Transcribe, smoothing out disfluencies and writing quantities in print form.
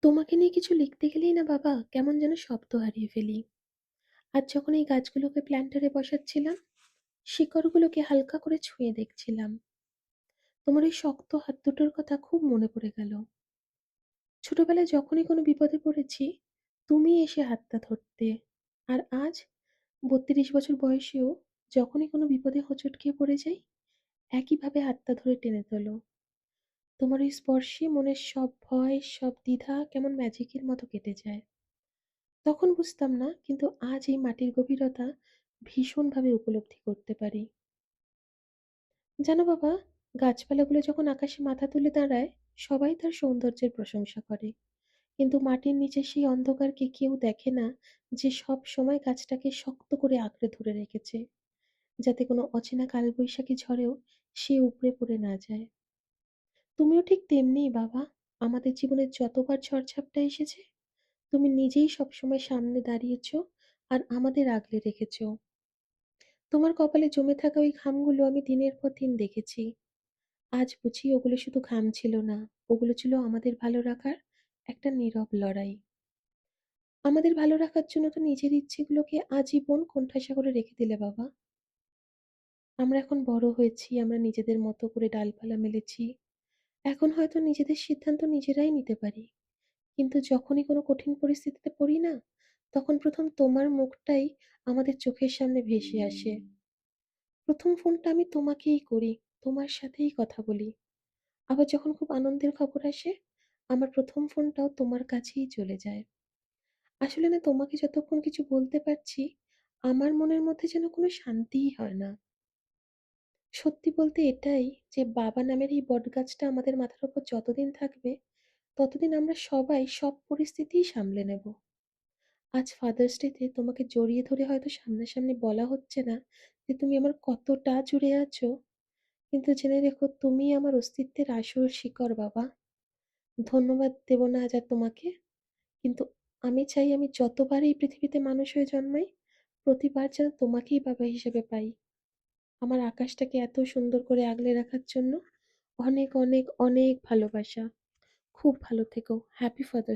তোমাকে নিয়ে কিছু লিখতে গেলেই না বাবা কেমন যেন শব্দ হারিয়ে ফেলি। আজ যখন এই গাছগুলোকে প্ল্যান্টারে বসাচ্ছিলাম, শিকড়গুলোকে হালকা করে ছুঁয়ে দেখছিলাম। তোমার ওই শক্ত হাত দুটোর কথা খুব মনে পড়ে গেল। ছোটবেলায় যখনই কোনো বিপদে পড়েছি, তুমি এসে হাতটা ধরতে। আর আজ ৩২ বছর বয়সেও যখনই কোনো বিপদে হোঁচট খেয়ে পড়ে যাই, একইভাবে হাতটা ধরে টেনে তোলো। তোমার ওই স্পর্শে মনের সব ভয়, সব দ্বিধা কেমন ম্যাজিকের মতো কেটে যায়। তখন বুঝতাম না, কিন্তু আজ এই মাটির গভীরতা ভীষণভাবে উপলব্ধি করতে পারি। জানো বাবা, গাছপালাগুলো যখন আকাশে মাথা তুলে দাঁড়ায়, সবাই তার সৌন্দর্যের প্রশংসা করে। কিন্তু মাটির নিচে সেই অন্ধকারকে কেউ দেখে না, যে সব সময় গাছটাকে শক্ত করে আঁকড়ে ধরে রেখেছে, যাতে কোনো অচেনা কালবৈশাখী ঝড়েও সে উপড়ে পড়ে না যায়। তুমিও ঠিক তেমনিই বাবা। আমাদের জীবনে যতবার ঝড়-ঝাপটা এসেছে, তুমি নিজেই সবসময় সামনে দাঁড়িয়েছ আর আমাদের আগলে রেখেছ। তোমার কপালে জমে থাকা ওই ঘামগুলো আমি দিনের পর দিন দেখেছি। আজ বুঝি ওগুলো শুধু ঘাম ছিল না, ওগুলো ছিল আমাদের ভালো রাখার একটা নীরব লড়াই। আমাদের ভালো রাখার জন্য তো নিজের ইচ্ছেগুলোকে আজীবন কোণঠাসা করে রেখে দিলে বাবা। আমরা এখন বড় হয়েছি, আমরা নিজেদের মতো করে ডালপালা মেলেছি। এখন হয়তো নিজেদের সিদ্ধান্ত নিজেরাই নিতে পারি। কিন্তু যখনই কোনো কঠিন পরিস্থিতিতে পড়ি না, তখন প্রথম তোমার মুখটাই আমাদের চোখের সামনে ভেসে আসে। প্রথম ফোনটা আমি তোমাকেই করি, তোমার সাথেই কথা বলি। আবার যখন খুব আনন্দের খবর আসে, আমার প্রথম ফোনটাও তোমার কাছেই চলে যায়। আসলে না, তোমাকে যতক্ষণ কিছু বলতে পারছি, আমার মনের মধ্যে যেন কোনো শান্তিই হয় না। সত্যি বলতে এটাই, যে বাবা নামের এই বটগাছটা আমাদের মাথার উপর যতদিন থাকবে, ততদিন আমরা সবাই সব পরিস্থিতিই সামলে নেব। আজ ফাদার্স ডেতে তোমাকে জড়িয়ে ধরে হয়তো সামনাসামনি বলা হচ্ছে না যে তুমি আমার কতটা জুড়ে আছো, কিন্তু জেনে রেখো তুমি আমার অস্তিত্বের আসল শিকড় বাবা। ধন্যবাদ দেব না আজ আর তোমাকে, কিন্তু আমি চাই আমি যতবার এই পৃথিবীতে মানুষ হয়ে জন্মাই, প্রতিবার যেন তোমাকেই বাবা হিসেবে পাই। আমার আকাশটাকে এত সুন্দর করে আগলে রাখার জন্য অনেক অনেক অনেক ভালোবাসা। খুব ভালো থেকো। Happy father's